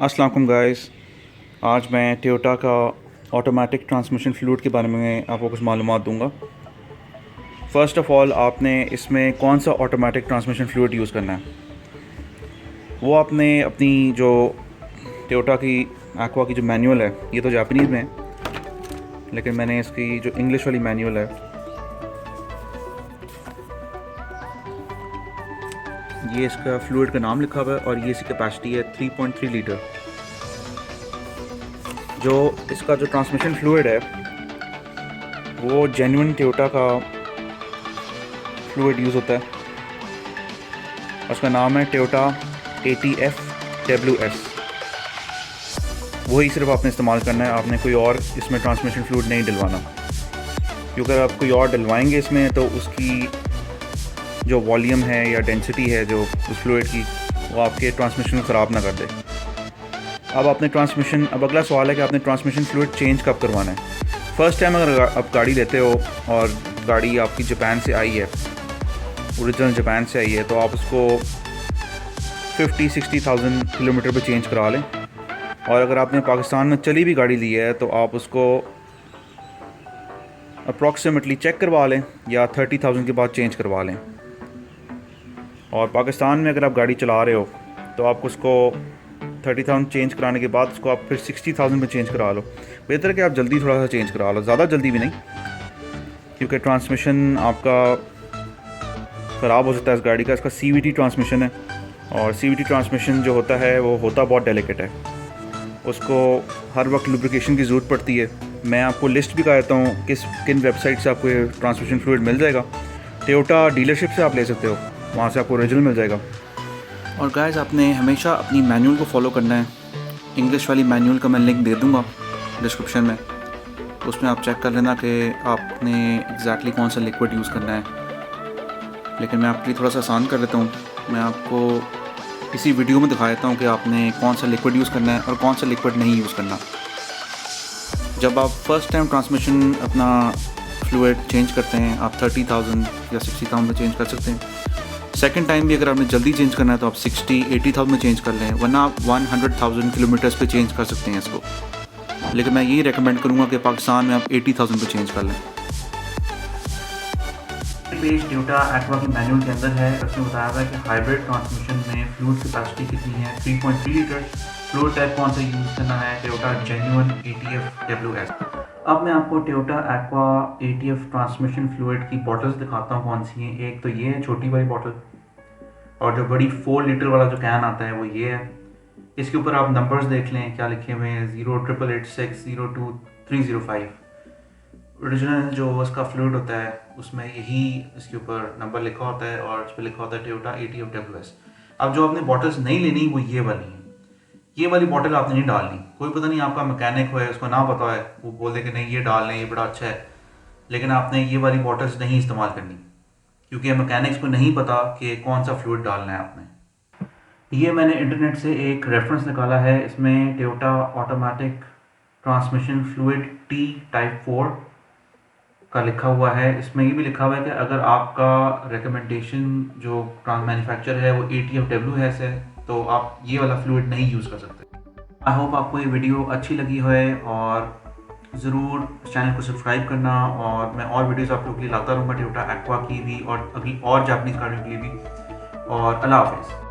अस्सलाम वालेकुम गाइस। आज मैं टोयोटा का ऑटोमेटिक ट्रांसमिशन फ्लूइड के बारे में आपको कुछ मालूमात दूंगा। फ़र्स्ट ऑफ़ ऑल आपने इसमें कौन सा ऑटोमेटिक ट्रांसमिशन फ्लूइड यूज़ करना है, वो आपने अपनी जो टोयोटा की एक्वा की जो मैनुअल है, ये तो जापानीज़ में है लेकिन मैंने इसकी जो इंग्लिश वाली मैनुअल है, ये इसका फ्लूइड का नाम लिखा हुआ है और ये इसकी कैपेसिटी है 3.3 लीटर। जो इसका जो ट्रांसमिशन फ्लूइड है वो जेन्युइन टोयोटा का फ्लूइड यूज़ होता है। उसका नाम है टोयोटा ATF-WS। वही सिर्फ आपने इस्तेमाल करना है, आपने कोई और इसमें ट्रांसमिशन फ्लूइड नहीं डलवाना, क्योंकि अगर आप कोई और डलवाएंगे इसमें तो उसकी जो वॉल्यूम है या डेंसिटी है जो उस फ्लूइड की, वो आपके ट्रांसमिशन को ख़राब ना कर दे। अब अगला सवाल है कि आपने ट्रांसमिशन फ्लूइड चेंज कब करवाना है। फ़र्स्ट टाइम अगर आप गाड़ी लेते हो और गाड़ी आपकी जापान से आई है, ओरिजिनल जापान से आई है, तो आप उसको 50-60,000 किलोमीटर पे चेंज करा लें। और अगर आपने पाकिस्तान में चली भी गाड़ी ली है तो आप उसको अप्रॉक्सीमेटली चेक करवा लें या 30,000 के बाद चेंज करवा लें। और पाकिस्तान में अगर आप गाड़ी चला रहे हो तो आप उसको 30,000 चेंज कराने के बाद उसको आप फिर 60,000 में चेंज करा लो। बेहतर है कि आप जल्दी थोड़ा सा चेंज करा लो, ज़्यादा जल्दी भी नहीं, क्योंकि ट्रांसमिशन आपका ख़राब हो सकता है इस गाड़ी का। इसका CVT ट्रांसमिशन है और CVT ट्रांसमिशन जो होता है वो होता बहुत डेलिकेट है, उसको हर वक्त लुब्रिकेशन की ज़रूरत पड़ती है। मैं आपको लिस्ट भी कर देता हूँ किन वेबसाइट से आपको ये ट्रांसमिशन फ्लूइड मिल जाएगा। टोयोटा डीलरशिप से आप ले सकते हो, वहाँ से आपको ओरिजिनल मिल जाएगा। और गाइस, आपने हमेशा अपनी मैनुअल को फॉलो करना है। इंग्लिश वाली मैनुअल का मैं लिंक दे दूँगा डिस्क्रिप्शन में, उसमें आप चेक कर लेना कि आपने एग्जैक्टली कौन सा लिक्विड यूज़ करना है। लेकिन मैं आपके लिए थोड़ा सा आसान कर देता हूँ, मैं आपको इसी वीडियो में दिखा देता हूँ कि आपने कौन सा लिक्विड यूज़ करना है और कौन सा लिक्विड नहीं यूज़ करना। जब आप फर्स्ट टाइम ट्रांसमिशन अपना फ्लूइड चेंज करते हैं, आप 30,000 या 60,000 में चेंज कर सकते हैं। सेकंड टाइम भी अगर आपने जल्दी चेंज करना है तो आप 60-80,000 में चेंज कर लें, वरना आप 100,000 किलोमीटर्स पे चेंज कर सकते हैं इसको। लेकिन मैं यही रेकमेंड करूँगा कि पाकिस्तान में आप 80,000 पे चेंज कर लें। पेज टोयोटा एक्वा की मैनुअल के अंदर है, उसमें बताया हुआ है कि हाइब्रिड ट्रांसमिशन में फ्लूइड कैपेसिटी कितनी है, 3.3 लीटर। फ्लूइड टाइप कौन सा यूज़ करना है, टोयोटा जेन्युइन ATF-WS। अब मैं आपको Toyota aqua ATF transmission fluid की बॉटल्स दिखाता हूँ कौन सी हैं। एक तो ये है छोटी वाली बॉटल, और जो बड़ी 4 लीटर वाला जो कैन आता है वो ये है। इसके ऊपर आप नंबर्स देख लें क्या लिखे हुए हैं, 0888602 ओरिजिनल जो उसका फ्लूइड होता है उसमें यही इसके ऊपर नंबर लिखा होता है और उस पर लिखा होता है टोयोटा ATF-WS। अब जो आपने बॉटल्स नहीं लेनी वो ये वाली हैं। ये वाली बॉटल आपने नहीं डालनी। कोई पता नहीं आपका मैकेनिक है, उसको ना पता है, वो बोल दे कि नहीं ये डाल लें, ये बड़ा अच्छा है, लेकिन आपने ये वाली बॉटल्स नहीं इस्तेमाल करनी, क्योंकि मैकेनिक्स को नहीं पता कि कौन सा फ्लूइड डालना है आपने। ये मैंने इंटरनेट से एक रेफरेंस निकाला है, इसमें Toyota automatic transmission fluid T type 4 का लिखा हुआ है। इसमें ये भी लिखा हुआ है कि अगर आपका रिकमेंडेशन जो मैन्युफैक्चर है वो ATF-WS है तो आप ये वाला फ्लूइड नहीं यूज़ कर सकते। आई होप आपको ये वीडियो अच्छी लगी है और ज़रूर चैनल को सब्सक्राइब करना, और मैं और वीडियोस आप लोगों के लिए लाता रहूँगा टोयोटा एक्वा की भी और अगली और जापानीज़ गाड़ियों के लिए भी। और अल्लाह हाफ़िज़।